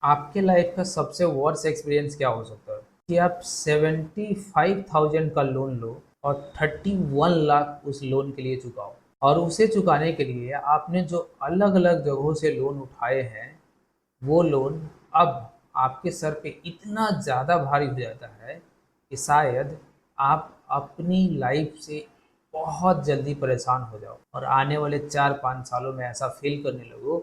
आपके लाइफ का सबसे वर्स्ट एक्सपीरियंस क्या हो सकता है कि आप 75,000 का लोन लो और 31 लाख उस लोन के लिए चुकाओ, और उसे चुकाने के लिए आपने जो अलग अलग जगहों से लोन उठाए हैं वो लोन अब आपके सर पे इतना ज़्यादा भारी हो जाता है कि शायद आप अपनी लाइफ से बहुत जल्दी परेशान हो जाओ और आने वाले 4-5 सालों में ऐसा फील करने लगो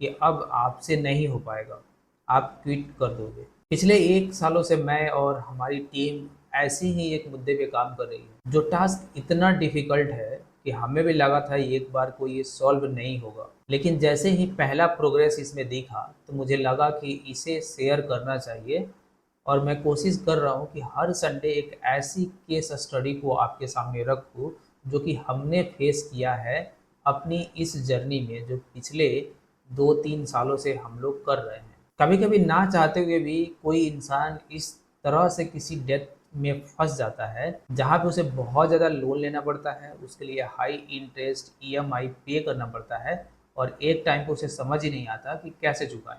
कि अब आपसे नहीं हो पाएगा, आप क्विट कर दोगे। पिछले 1 सालों से मैं और हमारी टीम ऐसे ही एक मुद्दे पे काम कर रही है, जो टास्क इतना डिफिकल्ट है कि हमें भी लगा था एक बार को ये सॉल्व नहीं होगा, लेकिन जैसे ही पहला प्रोग्रेस इसमें दिखा तो मुझे लगा कि इसे शेयर करना चाहिए। और मैं कोशिश कर रहा हूँ कि हर संडे एक ऐसी केस स्टडी को आपके सामने रखूँ जो कि हमने फेस किया है अपनी इस जर्नी में, जो पिछले 2-3 सालों से हम लोग कर रहे हैं। कभी कभी ना चाहते हुए भी कोई इंसान इस तरह से किसी डेथ में फंस जाता है जहाँ पे उसे बहुत ज़्यादा लोन लेना पड़ता है, उसके लिए हाई इंटरेस्ट ईएमआई पे करना पड़ता है, और एक टाइम पे उसे समझ ही नहीं आता कि कैसे चुकाएं।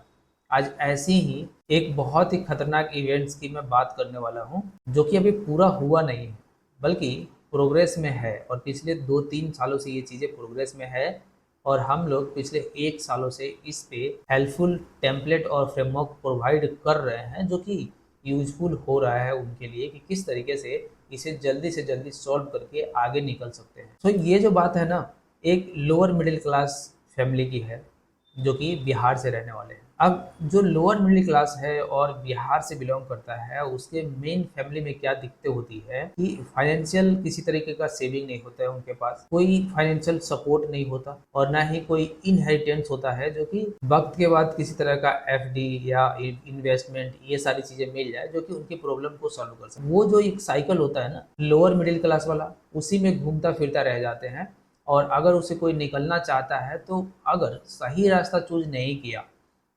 आज ऐसी ही एक बहुत ही खतरनाक इवेंट्स की मैं बात करने वाला हूँ, जो कि अभी पूरा हुआ नहीं है बल्कि प्रोग्रेस में है, और पिछले 2-3 सालों से ये चीज़ें प्रोग्रेस में है। और हम लोग पिछले 1 सालों से इस पे हेल्पफुल टेम्पलेट और फ्रेमवर्क प्रोवाइड कर रहे हैं, जो कि यूजफुल हो रहा है उनके लिए कि किस तरीके से इसे जल्दी से जल्दी सॉल्व करके आगे निकल सकते हैं। तो ये जो बात है ना, एक लोअर मिडिल क्लास फैमिली की है जो कि बिहार से रहने वाले हैं। अब जो लोअर मिडिल क्लास है और बिहार से बिलोंग करता है, उसके मेन फैमिली में क्या दिक्कतें होती है कि फाइनेंशियल किसी तरीके का सेविंग नहीं होता है, उनके पास कोई फाइनेंशियल सपोर्ट नहीं होता, और ना ही कोई इनहेरिटेंस होता है जो कि वक्त के बाद किसी तरह का एफडी या इन्वेस्टमेंट ये सारी चीजें मिल जाए जो कि उनकी प्रॉब्लम को सॉल्व कर सके। वो जो एक साइकिल होता है ना लोअर मिडिल क्लास वाला, उसी में घूमता फिरता रह जाते हैं। और अगर उसे कोई निकलना चाहता है तो अगर सही रास्ता चूज नहीं किया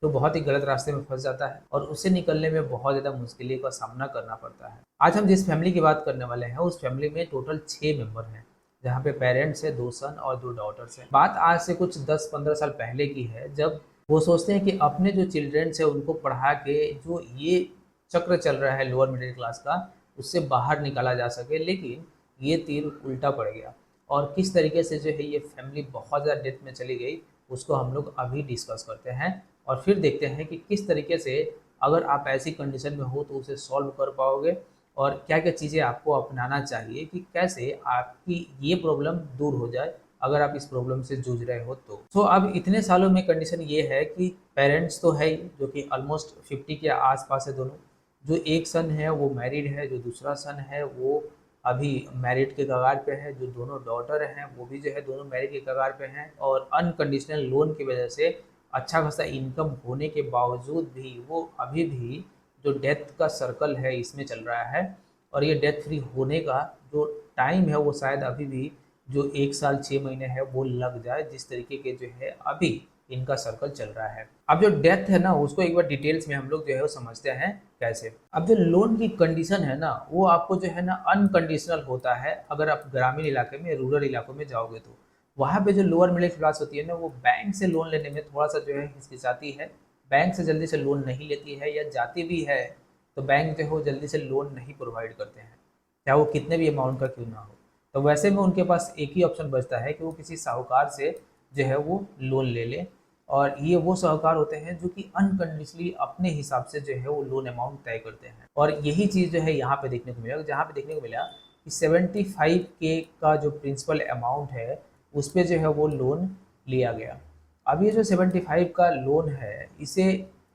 तो बहुत ही गलत रास्ते में फंस जाता है, और उससे निकलने में बहुत ज़्यादा मुश्किलों का सामना करना पड़ता है। आज हम जिस फैमिली की बात करने वाले हैं उस फैमिली में टोटल 6 मेंबर हैं, जहाँ पे पेरेंट्स है, 2 सन और 2 डॉटर्स हैं। बात आज से कुछ 10-15 साल पहले की है, जब वो सोचते हैं कि अपने जो चिल्ड्रेंस है उनको पढ़ा के जो ये चक्र चल रहा है लोअर मिडिल क्लास का, उससे बाहर निकाला जा सके, लेकिन ये तीर उल्टा पड़ गया। और किस तरीके से जो है ये फैमिली बहुत ज़्यादा डेथ में चली गई, उसको हम लोग अभी डिस्कस करते हैं। और फिर देखते हैं कि किस तरीके से अगर आप ऐसी कंडीशन में हो तो उसे सॉल्व कर पाओगे, और क्या क्या चीज़ें आपको अपनाना चाहिए कि कैसे आपकी ये प्रॉब्लम दूर हो जाए अगर आप इस प्रॉब्लम से जूझ रहे हो तो अब इतने सालों में कंडीशन ये है कि पेरेंट्स तो है ही, जो कि ऑलमोस्ट 50 के आसपास है दोनों। जो एक सन है वो मैरिड है, जो दूसरा सन है वो अभी मैरिड के कगार पे है, जो दोनों डॉटर हैं वो भी जो है दोनों मैरिड के कगार पे हैं, और अनकंडीशनल लोन की वजह से अच्छा खासा इनकम होने के बावजूद भी वो अभी भी जो डेथ का सर्कल है इसमें चल रहा है। और ये डेथ फ्री होने का जो टाइम है वो शायद अभी भी जो 1 साल 6 महीने है वो लग जाए, जिस तरीके के जो है अभी इनका सर्कल चल रहा है। अब जो डेथ है ना उसको एक बार डिटेल्स में हम लोग जो है वो समझते हैं कैसे। अब जो लोन की कंडीशन है ना वो आपको जो है ना अनकंडीशनल होता है, अगर आप ग्रामीण इलाके में रूरल इलाकों में जाओगे तो वहाँ पे जो लोअर मिडिल क्लास होती है ना वो बैंक से लोन लेने में थोड़ा सा जो है हिचकिचाती है, बैंक से जल्दी से लोन नहीं लेती है, या जाती भी है तो बैंक जो है वो जल्दी से लोन नहीं प्रोवाइड करते हैं, चाहे वो कितने भी अमाउंट का क्यों ना हो। तो वैसे में उनके पास एक ही ऑप्शन बचता है कि वो किसी साहूकार से जो है वो लोन ले ले, और ये वो साहूकार होते हैं जो कि अनकंडीशनली अपने हिसाब से जो है वो लोन अमाउंट तय करते हैं। और यही चीज़ जो है यहाँ पे देखने को मिला, जहाँ पे देखने को मिला कि 75K का जो प्रिंसिपल अमाउंट है उस पे जो है वो लोन लिया गया। अब ये जो 75 का लोन है इसे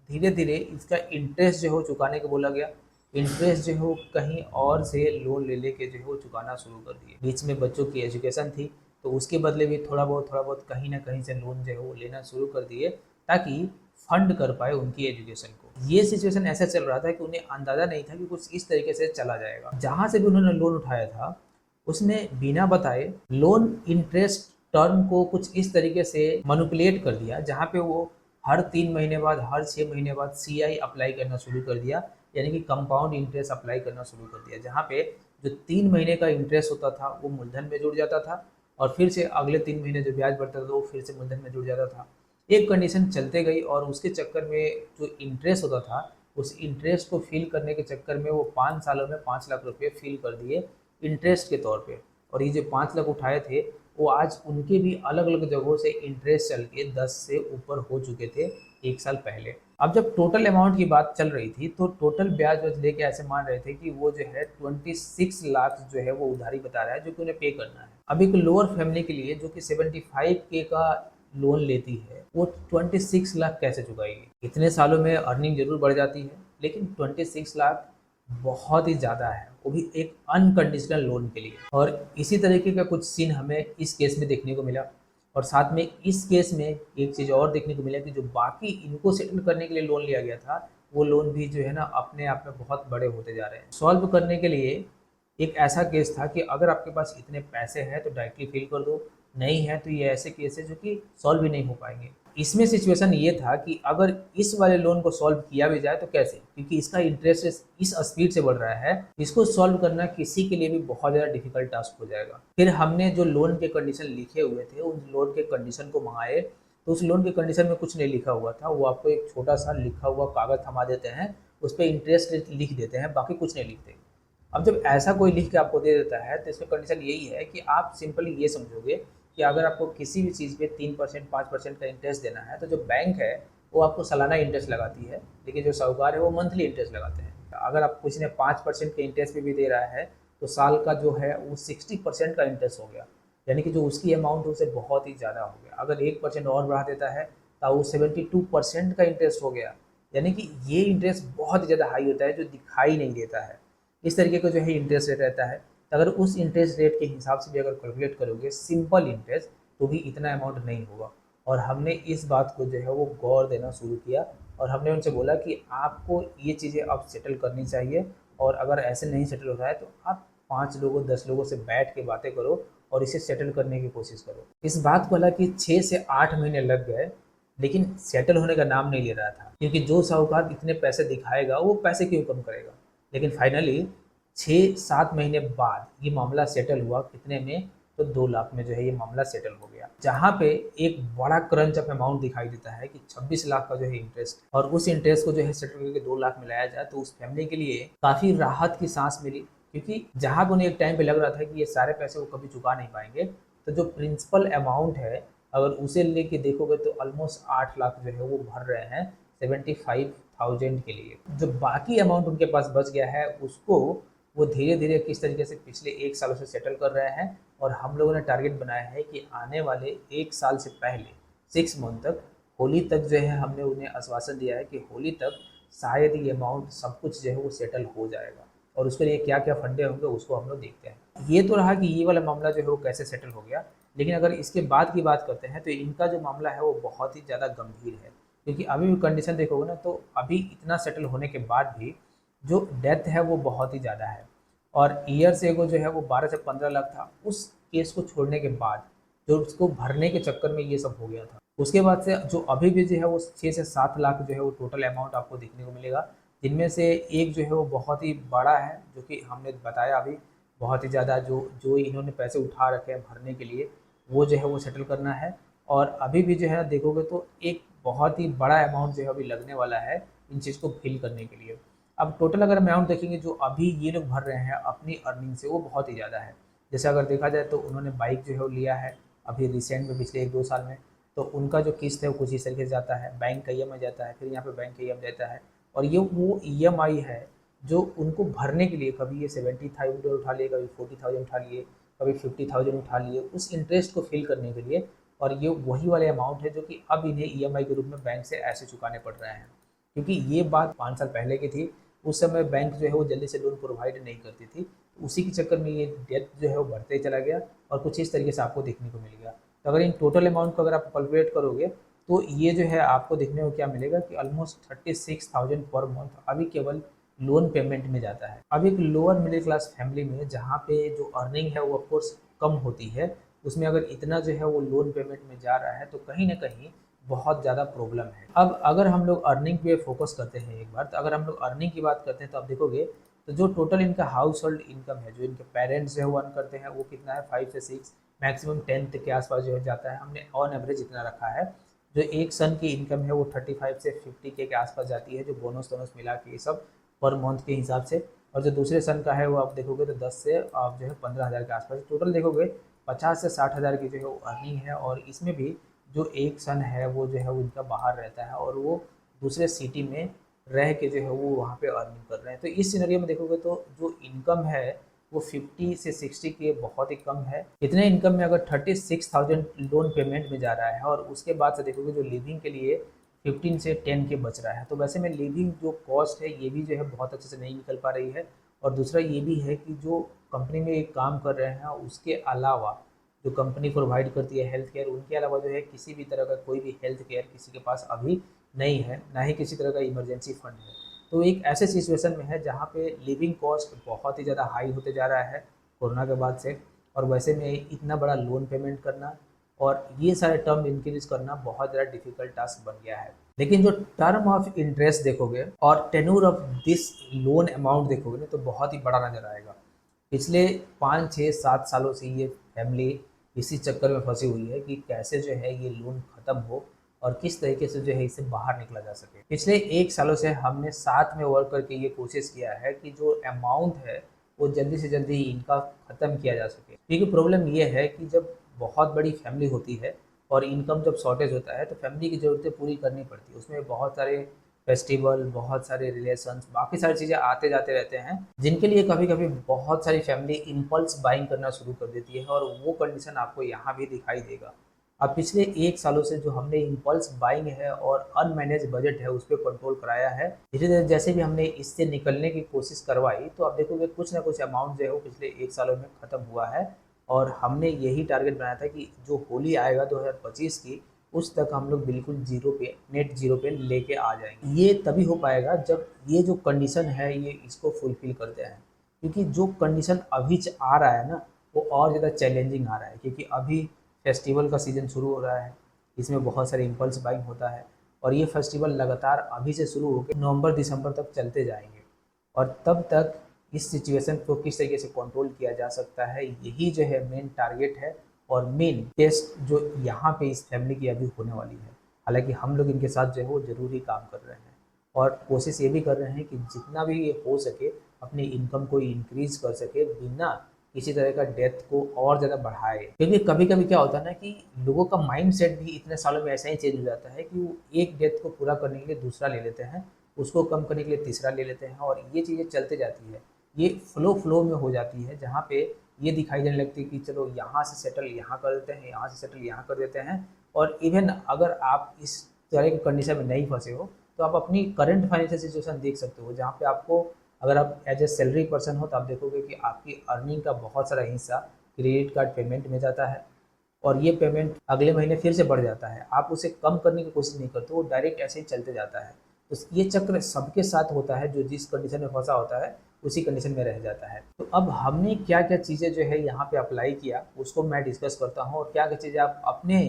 धीरे धीरे इसका इंटरेस्ट जो है वो चुकाने को बोला गया। इंटरेस्ट जो है वो कहीं और से लोन ले लेके जो है वो चुकाना शुरू कर दिए। बीच में बच्चों की एजुकेशन थी तो उसके बदले भी थोड़ा बहुत कहीं ना कहीं से लोन जो है वो लेना शुरू कर दिए, ताकि फंड कर पाए उनकी एजुकेशन को। ये सिचुएशन ऐसा चल रहा था कि उन्हें अंदाजा नहीं था कि कुछ इस तरीके से चला जाएगा। जहाँ से भी उन्होंने लोन उठाया था उसने बिना बताए लोन इंटरेस्ट टर्म को कुछ इस तरीके से मैनिपुलेट कर दिया, जहाँ पे वो हर 3 महीने बाद हर 6 महीने बाद सीआई अप्लाई करना शुरू कर दिया, यानी कि कंपाउंड इंटरेस्ट अप्लाई करना शुरू कर दिया, जहाँ पे जो 3 महीने का इंटरेस्ट होता था वो मूलधन में जुड़ जाता था, और फिर से अगले 3 महीने जो ब्याज बढ़ता था वो फिर से मूलधन में जुड़ जाता था। एक कंडीशन चलते गई और उसके चक्कर में जो इंटरेस्ट होता था, उस इंटरेस्ट को फिल करने के चक्कर में वो 5 सालों में 5 लाख रुपए फिल कर दिए इंटरेस्ट के तौर पे। और ये जो 5 लाख उठाए थे, वो आज उनके भी अलग अलग जगहों से इंटरेस्ट चल के 10 से ऊपर हो चुके थे 1 साल पहले। अब जब टोटल अमाउंट की बात चल रही थी, तो टोटल ब्याज व्याज लेके ऐसे मान रहे थे कि वो जो है 26 लाख जो है वो उधारी बता रहा है, जो कि उन्हें पे करना है। अब एक लोअर फैमिली के लिए जो कि 75K का लोन लेती है, वो 26 लाख कैसे चुकाएगी? इतने सालों में अर्निंग जरूर बढ़ जाती है, लेकिन 26 लाख बहुत ही ज़्यादा है, वो भी एक अनकंडीशनल लोन के लिए। और इसी तरीके का कुछ सीन हमें इस केस में देखने को मिला। और साथ में इस केस में एक चीज़ और देखने को मिला कि जो बाकी इनको सेटल करने के लिए लोन लिया गया था, वो लोन भी जो है ना अपने आप में बहुत बड़े होते जा रहे हैं। सॉल्व करने के लिए एक ऐसा केस था कि अगर आपके पास इतने पैसे हैं तो डायरेक्टली फिल कर दो, नहीं है तो ये ऐसे केस है जो कि सॉल्व ही नहीं हो पाएंगे। इसमें सिचुएशन ये था कि अगर इस वाले लोन को सॉल्व किया भी जाए तो कैसे, क्योंकि इसका इंटरेस्ट इस स्पीड से बढ़ रहा है, इसको सॉल्व करना किसी के लिए भी बहुत ज़्यादा डिफिकल्ट टास्क हो जाएगा। फिर हमने जो लोन के कंडीशन लिखे हुए थे, उन लोन के कंडीशन को मंगाए, तो उस लोन के कंडीशन में कुछ नहीं लिखा हुआ था, वो आपको एक छोटा सा लिखा हुआ कागज़ थमा देते हैं, उस पर इंटरेस्ट रेट लिख देते हैं, बाकी कुछ नहीं लिखते। अब जब ऐसा कोई लिख के आपको दे देता है, तो इसका कंडीशन यही है कि आप सिंपली ये समझोगे कि अगर आपको किसी भी चीज़ पे 3% 5% का इंटरेस्ट देना है, तो जो बैंक है वो आपको सालाना इंटरेस्ट लगाती है, लेकिन जो साहूकार है वो मंथली इंटरेस्ट लगाते हैं। अगर आप किसी ने 5% के इंटरेस्ट पे भी दे रहा है, तो साल का जो है वो 60% का इंटरेस्ट हो गया, यानी कि जो उसकी अमाउंट है उससे बहुत ही ज़्यादा हो गया। अगर 1% और बढ़ा देता है तो वो 72% का इंटरेस्ट हो गया, यानी कि ये इंटरेस्ट बहुत ही ज़्यादा हाई होता है, जो दिखाई नहीं देता है। इस तरीके का जो है इंटरेस्ट रेट रहता है। तो अगर उस इंटरेस्ट रेट के हिसाब से भी अगर कैलकुलेट करोगे सिंपल इंटरेस्ट, तो भी इतना अमाउंट नहीं होगा। और हमने इस बात को जो है वो गौर देना शुरू किया, और हमने उनसे बोला कि आपको ये चीज़ें अब सेटल करनी चाहिए, और अगर ऐसे नहीं सेटल हो रहा है तो आप 5 लोगों 10 लोगों से बैठ के बातें करो और इसे सेटल करने की कोशिश करो। इस बात को हालांकि 6 से 8 महीने लग गए, लेकिन सेटल होने का नाम नहीं ले रहा था, क्योंकि जो साहूकार इतने पैसे दिखाएगा वो पैसे क्यों कम करेगा। लेकिन फाइनली 6-7 महीने बाद ये मामला सेटल हुआ, कितने में, तो 2 लाख में जो है ये मामला सेटल हो गया। जहाँ पे एक बड़ा क्रंच ऑफ अमाउंट दिखाई देता है कि 26 लाख का जो है इंटरेस्ट, और उस इंटरेस्ट को जो है सेटल करके 2 लाख में लाया जाए, तो उस फैमिली के लिए काफ़ी राहत की सांस मिली। क्योंकि जहाँ पे उन्हें एक टाइम पे लग रहा था कि ये सारे पैसे वो कभी चुका नहीं पाएंगे, तो जो प्रिंसिपल अमाउंट है अगर उसे लेके देखोगे तो ऑलमोस्ट 8 लाख जो है वो भर रहे हैं 75,000 के लिए। जो बाकी अमाउंट उनके पास बच गया है, उसको वो धीरे धीरे किस तरीके से पिछले 1 सालों से सेटल कर रहे हैं। और हम लोगों ने टारगेट बनाया है कि आने वाले 1 साल से पहले 6 मंथ तक, होली तक जो है हमने उन्हें आश्वासन दिया है कि होली तक शायद ये अमाउंट सब कुछ जो है वो सेटल हो जाएगा। और उसके लिए क्या क्या फंडे होंगे उसको हम लोग देखते हैं। ये तो रहा कि ये वाला मामला जो है वो कैसे सेटल हो गया, लेकिन अगर इसके बाद की बात करते हैं तो इनका जो मामला है वो बहुत ही ज़्यादा गंभीर है। क्योंकि अभी भी कंडीशन देखोगे ना, तो अभी इतना सेटल होने के बाद भी जो डेथ है वो बहुत ही ज़्यादा है। और ईयर से एगो जो है वो 12 से 15 लाख था, उस केस को छोड़ने के बाद जो उसको भरने के चक्कर में ये सब हो गया था। उसके बाद से जो अभी भी जो है वो 6 से 7 लाख जो है वो टोटल अमाउंट आपको देखने को मिलेगा, जिनमें से एक जो है वो बहुत ही बड़ा है, जो कि हमने बताया अभी, बहुत ही ज़्यादा जो जो इन्होंने पैसे उठा रखे हैं भरने के लिए, वो जो है वो सेटल करना है। और अभी भी जो है देखोगे तो एक बहुत ही बड़ा अमाउंट जो है अभी लगने वाला है इन चीज़ को फिल करने के लिए। अब टोटल अगर अमाउंट देखेंगे जो अभी ये लोग भर रहे हैं अपनी अर्निंग से, वो बहुत ही ज़्यादा है। जैसे अगर देखा जाए तो उन्होंने बाइक जो है वो लिया है अभी रिसेंट में, पिछले 1-2 साल में, तो उनका जो किस्त है वो कुछ इस तरीके से जाता है, बैंक का ईएमआई जाता है, फिर यहाँ पे बैंक का ईएमआई जाता है। और ये वो ईएमआई है जो उनको भरने के लिए, कभी ये 70,000 उठा लिए, कभी 40,000 उठा लिए, कभी 50,000 उठा लिए, उस इंटरेस्ट को फिल करने के लिए। और ये वही वाले अमाउंट है जो कि अब इन्हें ईएमआई के रूप में बैंक से ऐसे चुकाने पड़ रहे हैं। क्योंकि ये बात 5 साल पहले की थी, उस समय बैंक जो है वो जल्दी से लोन प्रोवाइड नहीं करती थी, उसी के चक्कर में ये डेट जो है वो बढ़ते ही चला गया, और कुछ इस तरीके से आपको देखने को मिल गया। तो अगर इन टोटल अमाउंट को अगर आप कैलकुलेट करोगे, तो ये जो है आपको देखने को क्या मिलेगा कि ऑलमोस्ट 36,000 पर मंथ अभी केवल लोन पेमेंट में जाता है। अब एक लोअर मिडिल क्लास फैमिली में जहाँ पे जो अर्निंग है वो ऑफकोर्स कम होती है, उसमें अगर इतना जो है वो लोन पेमेंट में जा रहा है, तो कहीं ना कहीं बहुत ज़्यादा प्रॉब्लम है। अब अगर हम लोग अर्निंग पे फोकस करते हैं एक बार, तो अगर हम लोग अर्निंग की बात करते हैं तो आप देखोगे तो जो टोटल इनका हाउस होल्ड इनकम है, जो इनके पेरेंट्स है वो अर्न करते हैं, वो कितना है 5 से 6, मैक्सिमम 10 के आसपास जो है जाता है। हमने ऑन एवरेज इतना रखा है। जो एक सन की इनकम है वो 35 से 50K के आसपास जाती है, जो बोनस वोनस मिला के ये सब पर मंथ के हिसाब से। और जो दूसरे सन का है वो आप देखोगे तो 10 से आप जो है 15,000 के आसपास, टोटल देखोगे 50 से 60,000 की जो है वो अर्निंग है। और इसमें भी जो एक सन है वो जो है उनका बाहर रहता है और वो दूसरे सिटी में रह के जो है वो वहाँ पे अर्निंग कर रहे हैं। तो इस सिनेरियो में देखोगे तो जो इनकम है वो 50 से 60 के बहुत ही कम है। इतने इनकम में अगर 36,000 लोन पेमेंट में जा रहा है और उसके बाद से देखोगे जो लिविंग के लिए 15 से 10 के बच रहा है, तो वैसे में लिविंग जो कॉस्ट है ये भी जो है बहुत अच्छे से नहीं निकल पा रही है। और दूसरा ये भी है कि जो कंपनी में एक काम कर रहे हैं उसके अलावा जो कंपनी प्रोवाइड करती है हेल्थ केयर, उनके अलावा जो है किसी भी तरह का कोई भी हेल्थ केयर किसी के पास अभी नहीं है, ना ही किसी तरह का इमरजेंसी फंड है। तो एक ऐसे सिचुएशन में है जहाँ पे लिविंग कॉस्ट बहुत ही ज़्यादा हाई होते जा रहा है कोरोना के बाद से। और वैसे में इतना बड़ा लोन पेमेंट करना और ये सारे टर्म इंक्रीज करना बहुत ज़्यादा डिफिकल्ट टास्क बन गया है। लेकिन जो टर्म ऑफ इंटरेस्ट देखोगे और tenure of this loan amount देखोगे ना, तो बहुत ही बड़ा नजर आएगा। पिछले 5 6 7 सालों से ये फैमिली इसी चक्कर में फंसी हुई है कि कैसे जो है ये लोन ख़त्म हो और किस तरीके से जो है इससे बाहर निकला जा सके। पिछले 1 सालों से हमने साथ में वर्क करके ये कोशिश किया है कि जो अमाउंट है वो जल्दी से जल्दी इनका ख़त्म किया जा सके। क्योंकि प्रॉब्लम ये है कि जब बहुत बड़ी फैमिली होती है और इनकम जब शॉर्टेज होता है तो फैमिली की ज़रूरतें पूरी करनी पड़ती है। उसमें बहुत सारे फेस्टिवल, बहुत सारे रिलेशंस, बाकी सारी चीज़ें आते जाते रहते हैं, जिनके लिए कभी कभी बहुत सारी फैमिली इम्पल्स बाइंग करना शुरू कर देती है और वो कंडीशन आपको यहाँ भी दिखाई देगा। अब पिछले 1 सालों से जो हमने इम्पल्स बाइंग है और अनमैनेज बजट है उस पर कंट्रोल कराया है, धीरे धीरे जैसे भी हमने इससे निकलने की कोशिश करवाई तो आप देखोगे कुछ ना कुछ अमाउंट जो है वो पिछले 1 सालों में ख़त्म हुआ है। और हमने यही टारगेट बनाया था कि जो होली आएगा 2025 की, उस तक हम लोग बिल्कुल जीरो पे, नेट जीरो पे लेके आ जाएंगे। ये तभी हो पाएगा जब ये जो कंडीशन है ये इसको फुलफिल करते हैं। क्योंकि जो कंडीशन अभी आ रहा है ना वो और ज़्यादा चैलेंजिंग आ रहा है, क्योंकि अभी फेस्टिवल का सीज़न शुरू हो रहा है, इसमें बहुत सारे इम्पल्स बाइंग होता है और ये फेस्टिवल लगातार अभी से शुरू होकर नवंबर दिसंबर तक चलते जाएंगे। और तब तक इस सिचुएशन को किस तरीके से कंट्रोल किया जा सकता है, यही जो है मेन टारगेट है और मेन टेस्ट जो यहाँ पे इस फैमिली की अभी होने वाली है। हालांकि हम लोग इनके साथ जो है वो ज़रूरी काम कर रहे हैं और कोशिश ये भी कर रहे हैं कि जितना भी ये हो सके अपनी इनकम को इंक्रीज कर सके बिना किसी तरह का डेथ को और ज़्यादा बढ़ाए। क्योंकि कभी कभी क्या होता है ना कि लोगों का माइंड सेट भी इतने सालों में ऐसा ही चेंज हो जाता है कि वो एक डेथ को पूरा करने के लिए दूसरा ले लेते हैं, उसको कम करने के लिए तीसरा ले लेते हैं और ये चीज़ें चलते जाती है। ये फ्लो में हो जाती है जहाँ पे ये दिखाई देने लगती है कि चलो यहाँ से सेटल यहाँ कर देते हैं, यहाँ से सेटल यहाँ कर देते हैं। और इवन अगर आप इस तरह की कंडीशन में नहीं फंसे हो तो आप अपनी करंट फाइनेंशियल सिचुएशन देख सकते हो, जहाँ पे आपको, अगर आप एज ए सैलरी पर्सन हो तो आप देखोगे कि आपकी अर्निंग का बहुत सारा हिस्सा क्रेडिट कार्ड पेमेंट में जाता है और ये पेमेंट अगले महीने फिर से बढ़ जाता है। आप उसे कम करने की कोशिश नहीं करते, वो डायरेक्ट ऐसे ही चलते जाता है। तो ये चक्र सबके साथ होता है, जो जिस कंडीशन में फंसा होता है उसी कंडीशन में रह जाता है। तो अब हमने क्या क्या चीज़ें जो है यहाँ पे अप्लाई किया उसको मैं डिस्कस करता हूँ और क्या क्या चीज़ें आप अपने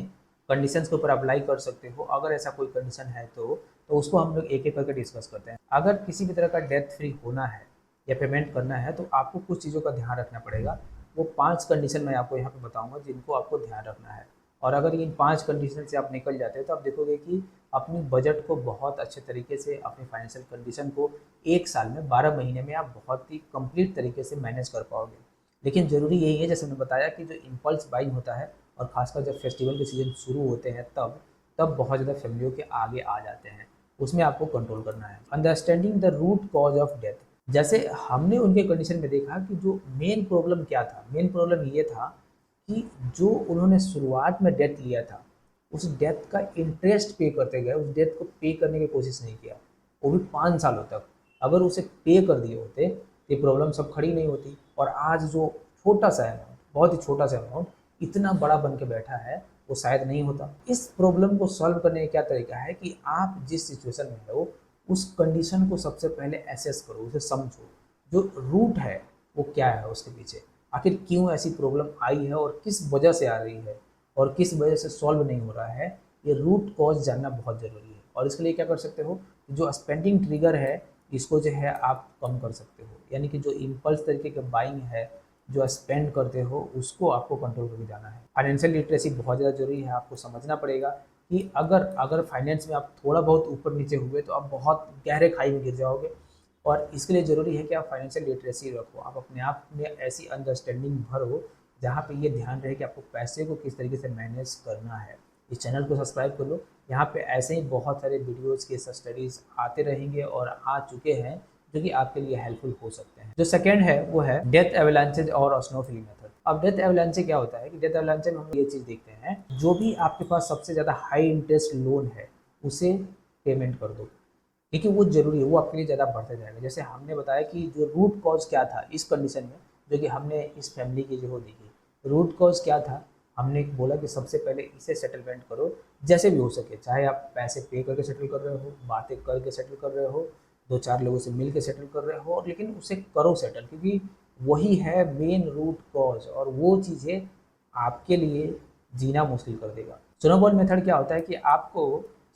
कंडीशंस के ऊपर अप्लाई कर सकते हो अगर ऐसा कोई कंडीशन है तो उसको हम लोग एक एक करके डिस्कस करते हैं। अगर किसी भी तरह का डेथ फ्री होना है या पेमेंट करना है तो आपको कुछ चीज़ों का ध्यान रखना पड़ेगा। वो 5 कंडीशन मैं आपको यहाँ पे बताऊँगा जिनको आपको ध्यान रखना है। और अगर इन 5 कंडीशन से आप निकल जाते हैं तो आप देखोगे कि अपनी बजट को बहुत अच्छे तरीके से, अपनी फाइनेंशियल कंडीशन को 1 साल में 12 महीने में आप बहुत ही कंप्लीट तरीके से मैनेज कर पाओगे। लेकिन ज़रूरी यही है, जैसे मैंने बताया, कि जो इम्पल्स बाइंग होता है और खासकर जब फेस्टिवल के सीजन शुरू होते हैं तब तब बहुत ज़्यादा फैमिलियों के आगे आ जाते हैं, उसमें आपको कंट्रोल करना है। Understanding the root cause of death, जैसे हमने उनके कंडीशन में देखा कि जो मेन प्रॉब्लम क्या था, मेन प्रॉब्लम ये था कि जो उन्होंने शुरुआत में डेट लिया था उस डेट का इंटरेस्ट पे करते गए, उस डेट को पे करने की कोशिश नहीं किया, वो भी 5 सालों तक। अगर उसे पे कर दिए होते तो ये प्रॉब्लम सब खड़ी नहीं होती और आज जो छोटा सा अमाउंट, बहुत ही छोटा सा अमाउंट इतना बड़ा बन के बैठा है वो शायद नहीं होता। इस प्रॉब्लम को सॉल्व करने का क्या तरीका है कि आप जिस सिचुएशन में हो उस कंडीशन को सबसे पहले एसेस करो, उसे समझो, जो रूट है वो क्या है उसके पीछे, आखिर क्यों ऐसी प्रॉब्लम आई है और किस वजह से आ रही है और किस वजह से सॉल्व नहीं हो रहा है। ये रूट कॉज जानना बहुत ज़रूरी है और इसके लिए क्या कर सकते हो, जो स्पेंडिंग ट्रिगर है इसको जो है आप कम कर सकते हो। यानी कि जो इम्पल्स तरीके के बाइंग है, जो स्पेंड करते हो, उसको आपको कंट्रोल करके जाना है। फाइनेंशियल लिटरेसी बहुत ज़्यादा जरूरी है, आपको समझना पड़ेगा कि अगर अगर फाइनेंस में आप थोड़ा बहुत ऊपर नीचे हुए तो आप बहुत गहरे खाई में गिर जाओगे। और इसके लिए ज़रूरी है कि आप फाइनेंशियल लिटरेसी रखो, आप अपने आप में ऐसी अंडरस्टैंडिंग भरो जहाँ पे ये ध्यान रहे कि आपको पैसे को किस तरीके से मैनेज करना है। इस चैनल को सब्सक्राइब कर लो, यहाँ पे ऐसे ही बहुत सारे वीडियोज़ केस स्टडीज़ आते रहेंगे और आ चुके हैं जो कि आपके लिए हेल्पफुल हो सकते हैं। जो सेकंड है वो है डेथ एवलांचेज और स्नोफॉल मेथड। अब डेथ एवलांचे क्या होता है कि डेथ एवलांचे में हम ये चीज़ देखते हैं, जो भी आपके पास सबसे ज़्यादा हाई इंटरेस्ट लोन है उसे पेमेंट कर दो, क्योंकि वो ज़रूरी है, वो आपके लिए ज़्यादा बढ़ता जाएगा। जैसे हमने बताया कि जो रूट कॉज क्या था इस कंडीशन में, जो कि हमने इस फैमिली की जो देखी, रूट कॉज क्या था, हमने बोला कि सबसे पहले इसे सेटलमेंट करो जैसे भी हो सके, चाहे आप पैसे पे करके सेटल कर रहे हो, बातें करके सेटल कर रहे हो, दो चार लोगों से मिल के सेटल कर रहे हो, और लेकिन उसे करो सेटल, क्योंकि वही है मेन रूट कॉज और वो चीज़ें आपके लिए जीना मुश्किल कर देगा। स्नोबॉल मेथड क्या होता है कि आपको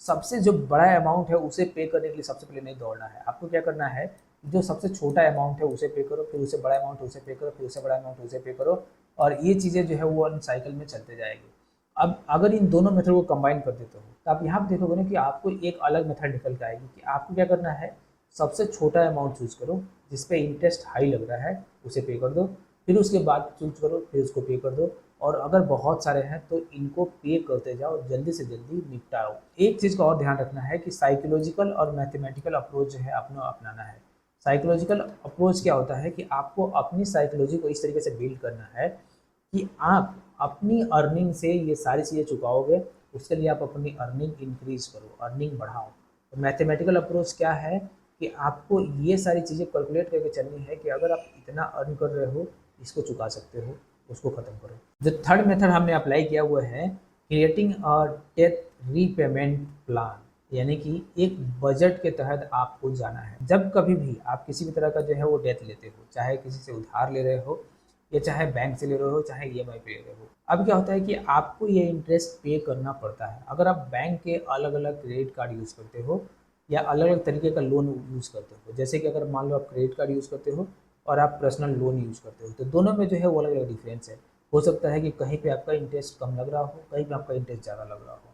सबसे जो बड़ा अमाउंट है उसे पे करने के लिए सबसे पहले नहीं दौड़ना है, आपको क्या करना है, जो सबसे छोटा अमाउंट है उसे पे करो, फिर उससे बड़ा अमाउंट उसे पे करो, फिर उससे बड़ा अमाउंट उसे पे करो, और ये चीज़ें जो है वो साइकिल में चलते जाएगी। अब अगर इन दोनों मेथड को कंबाइन कर देते हो तो आप यहाँ पे देखोगे ना कि आपको एक अलग मेथड निकल के आएगी कि आपको क्या करना है, सबसे छोटा अमाउंट चूज करो जिसपे इंटरेस्ट हाई लग रहा है उसे पे कर दो, फिर उसके बाद चूज करो, फिर उसको पे कर दो, और अगर बहुत सारे हैं तो इनको पे करते जाओ, जल्दी से जल्दी निपटाओ। एक चीज़ का और ध्यान रखना है कि साइकोलॉजिकल और मैथमेटिकल अप्रोच जो है अपनाना है। साइकोलॉजिकल अप्रोच क्या होता है कि आपको अपनी साइकोलॉजी को इस तरीके से बिल्ड करना है कि आप अपनी अर्निंग से ये सारी चीज़ें चुकाओगे, उसके लिए आप अपनी अर्निंग इंक्रीज करो, अर्निंग बढ़ाओ। तो मैथमेटिकल अप्रोच क्या है कि आपको ये सारी चीज़ें कैलकुलेट करके चलनी है कि अगर आप इतना अर्न कर रहे हो, इसको चुका सकते हो, उसको ख़त्म करो। जो थर्ड मेथड हमने अप्लाई किया हुआ है creating a debt repayment plan, यानी कि एक बजट के तहत आपको जाना है। जब कभी भी आप किसी भी तरह का जो है वो डेट लेते हो, चाहे किसी से उधार ले रहे हो या चाहे बैंक से ले रहे हो, चाहे ईएमआई पे ले रहे हो, अब क्या होता है कि आपको ये इंटरेस्ट पे करना पड़ता है। अगर आप बैंक के अलग अलग क्रेडिट कार्ड यूज़ करते हो या अलग अलग तरीके का लोन यूज़ करते हो, जैसे कि अगर मान लो आप क्रेडिट कार्ड यूज़ करते हो और आप पर्सनल लोन यूज़ करते हो, तो दोनों में जो है वो अलग अलग डिफरेंस है। हो सकता है कि कहीं पे आपका इंटरेस्ट कम लग रहा हो, कहीं पे आपका इंटरेस्ट ज़्यादा लग रहा हो।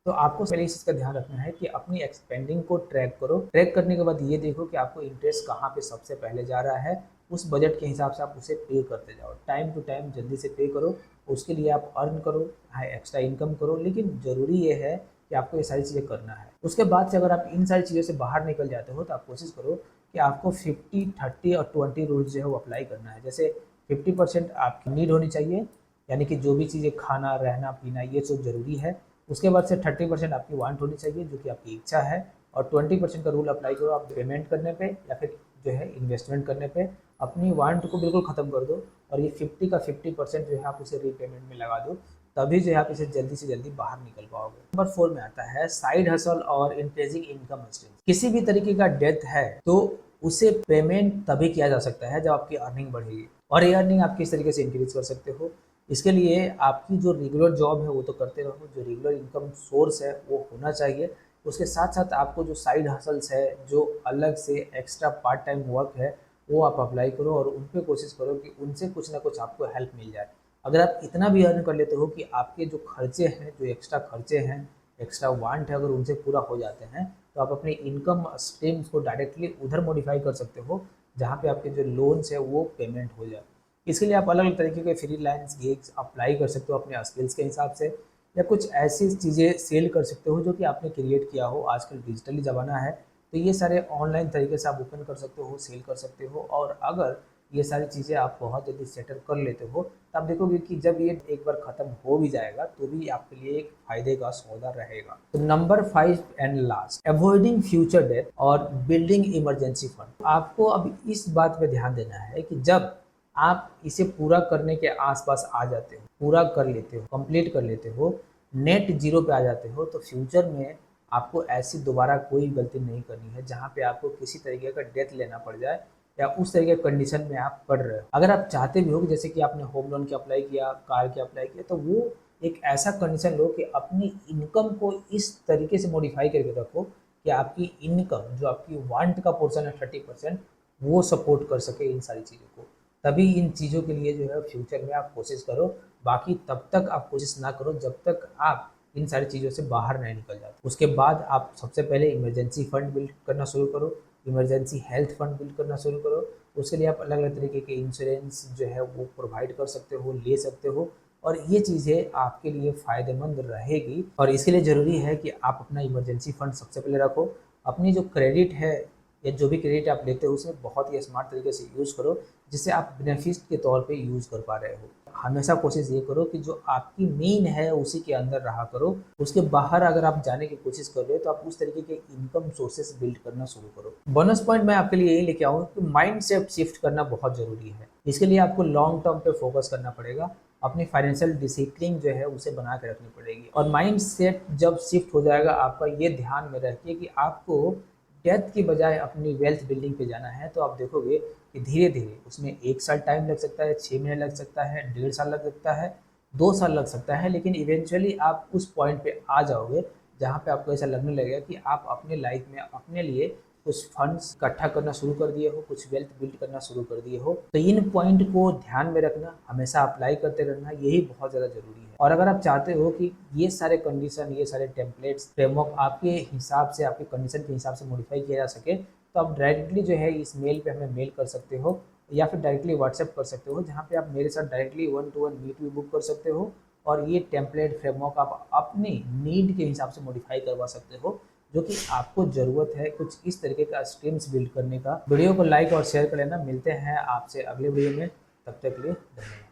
तो आपको पहले इस चीज़ का ध्यान रखना है कि अपनी एक्सपेंडिंग को ट्रैक करो। ट्रैक करने के बाद ये देखो कि आपको इंटरेस्ट कहाँ पे सबसे पहले जा रहा है, उस बजट के हिसाब से आप उसे पे करते जाओ। टाइम टू टाइम जल्दी से पे करो, उसके लिए आप अर्न करो, हाँ एक्स्ट्रा इनकम करो, लेकिन ज़रूरी ये है कि आपको ये सारी चीज़ें करना है। उसके बाद से अगर आप इन सारी चीज़ों से बाहर निकल जाते हो तो आप कोशिश करो कि आपको 50, 30 और 20 रूल्स जो है वो अप्लाई करना है। जैसे 50% आपकी नीड होनी चाहिए, यानी कि जो भी चीज़ें खाना रहना पीना ये सब ज़रूरी है। उसके बाद से 30% आपकी वांट होनी चाहिए, जो कि आपकी इच्छा है, और 20% का रूल अप्लाई करो आप पेमेंट करने पे या फिर जो है इन्वेस्टमेंट करने पे। अपनी वांट को बिल्कुल ख़त्म कर दो और ये 50 का 50% जो है आप उसे रीपेमेंट में लगा दो, तभी जो है आप इसे जल्दी से जल्दी बाहर निकल पाओगे। नंबर 4 में आता है साइड हसल और इंक्रीजिंग इनकम स्ट्रीम। किसी भी तरीके का डेथ है तो उसे पेमेंट तभी किया जा सकता है जब आपकी अर्निंग बढ़ेगी, और ये अर्निंग आप किस तरीके से इंक्रीज कर सकते हो, इसके लिए आपकी जो रेगुलर जॉब है वो तो करते रहो, जो रेगुलर इनकम सोर्स है वो होना चाहिए। उसके साथ साथ आपको जो साइड हसल्स है, जो अलग से एक्स्ट्रा पार्ट टाइम वर्क है, वो आप अप्लाई करो और उन पे कोशिश करो कि उनसे कुछ ना कुछ आपको हेल्प मिल जाए। अगर आप इतना भी अर्न कर लेते हो कि आपके जो खर्चे हैं, जो एक्स्ट्रा खर्चे हैं, एक्स्ट्रा वांट है, अगर उनसे पूरा हो जाते हैं तो आप अपने इनकम स्ट्रीम्स को डायरेक्टली उधर मॉडिफाई कर सकते हो जहाँ पे आपके जो लोन्स है वो पेमेंट हो जाए। इसके लिए आप अलग अलग तरीके के फ्रीलांस गिग्स अप्लाई कर सकते हो अपने स्किल्स के हिसाब से, या कुछ ऐसी चीज़ें सेल कर सकते हो जो कि आपने क्रिएट किया हो। आजकल डिजिटली ज़माना है तो ये सारे ऑनलाइन तरीके से आप ओपन कर सकते हो, सेल कर सकते हो, और अगर ये सारी चीज़ें आप बहुत जल्दी सेटल कर लेते हो तो आप देखोगे कि जब ये एक बार ख़त्म हो भी जाएगा तो भी आपके लिए एक फायदे का सौदा रहेगा। तो number 5 and last, avoiding future debt और बिल्डिंग इमरजेंसी फंड। आपको अब इस बात पे ध्यान देना है कि जब आप इसे पूरा करने के आसपास आ जाते हो, पूरा कर लेते हो, कंप्लीट कर लेते हो, नेट जीरो पे आ जाते हो, तो फ्यूचर में आपको ऐसी दोबारा कोई गलती नहीं करनी है जहाँ पे आपको किसी तरीके का डेथ लेना पड़ जाए या उस तरीके के कंडीशन में आप पड़ रहे हो। अगर आप चाहते भी हो कि जैसे कि आपने होम लोन के अप्लाई किया, कार के अप्लाई किया, तो वो एक ऐसा कंडीशन लो कि अपनी इनकम को इस तरीके से मॉडिफाई करके रखो कि आपकी इनकम जो आपकी वांट का पोर्शन है 30%, वो सपोर्ट कर सके इन सारी चीज़ों को। तभी इन चीज़ों के लिए जो है फ्यूचर में आप कोशिश करो। बाकी तब तक आप कोशिश ना करो जब तक आप इन सारी चीज़ों से बाहर नहीं निकल जाते। उसके बाद आप सबसे पहले इमरजेंसी फंड बिल्ड करना शुरू करो, इमरजेंसी हेल्थ फंड बिल्ड करना शुरू करो। उसके लिए आप अलग अलग तरीके के इंश्योरेंस जो है वो प्रोवाइड कर सकते हो, ले सकते हो, और ये चीज़ें आपके लिए फ़ायदेमंद रहेगी। और इसके लिए ज़रूरी है कि आप अपना इमरजेंसी फंड सबसे पहले रखो। अपनी जो क्रेडिट है या जो भी क्रेडिट आप लेते हो उसमें बहुत ही स्मार्ट तरीके से यूज़ करो, जिससे आप बेनिफिट के तौर पे यूज़ कर पा रहे हो। हमेशा कोशिश ये करो कि जो आपकी नीड है उसी के अंदर रहा करो। उसके बाहर अगर आप जाने की कोशिश कर रहे हो तो आप उस तरीके के इनकम सोर्सेस बिल्ड करना शुरू करो। बोनस पॉइंट मैं आपके लिए यही लेके आऊँ कि माइंड सेट शिफ्ट करना बहुत ज़रूरी है। इसके लिए आपको लॉन्ग टर्म पे फोकस करना पड़ेगा। अपनी फाइनेंशियल डिसिप्लिन जो है उसे बना के रखनी पड़ेगी। और माइंड सेट जब शिफ्ट हो जाएगा आपका, ये ध्यान में रखिए कि आपको डेथ की बजाय अपनी वेल्थ बिल्डिंग पे जाना है, तो आप देखोगे कि धीरे धीरे उसमें 1 साल टाइम लग सकता है, 6 महीने लग सकता है, 1.5 साल लग सकता है, 2 साल लग सकता है, लेकिन इवेंचुअली आप उस पॉइंट पे आ जाओगे जहाँ पे आपको ऐसा लगने लगेगा कि आप अपने लाइफ में अपने लिए कुछ फंड्स इकट्ठा करना शुरू कर दिए हो, कुछ वेल्थ बिल्ड करना शुरू कर दिए हो। तो इन पॉइंट को ध्यान में रखना, हमेशा अप्लाई करते रहना, यही बहुत ज़्यादा ज़रूरी है। और अगर आप चाहते हो कि ये सारे कंडीशन, ये सारे टेम्पलेट्स, फ्रेमवर्क आपके हिसाब से, आपके कंडीशन के हिसाब से मॉडिफाई किया जा सके, तो आप डायरेक्टली जो है इस मेल पे हमें मेल कर सकते हो, या फिर डायरेक्टली व्हाट्सएप कर सकते हो, जहाँ पे आप मेरे साथ डायरेक्टली 1-to-1 मीट भी बुक कर सकते हो। और ये टेम्पलेट फ्रेमवर्क आप अपनी नीड के हिसाब से मॉडिफाई करवा सकते हो, जो कि आपको ज़रूरत है कुछ इस तरीके का स्ट्रीम्स बिल्ड करने का। वीडियो को लाइक और शेयर कर लेना। मिलते हैं आपसे अगले वीडियो में, तब तक के लिए धन्यवाद।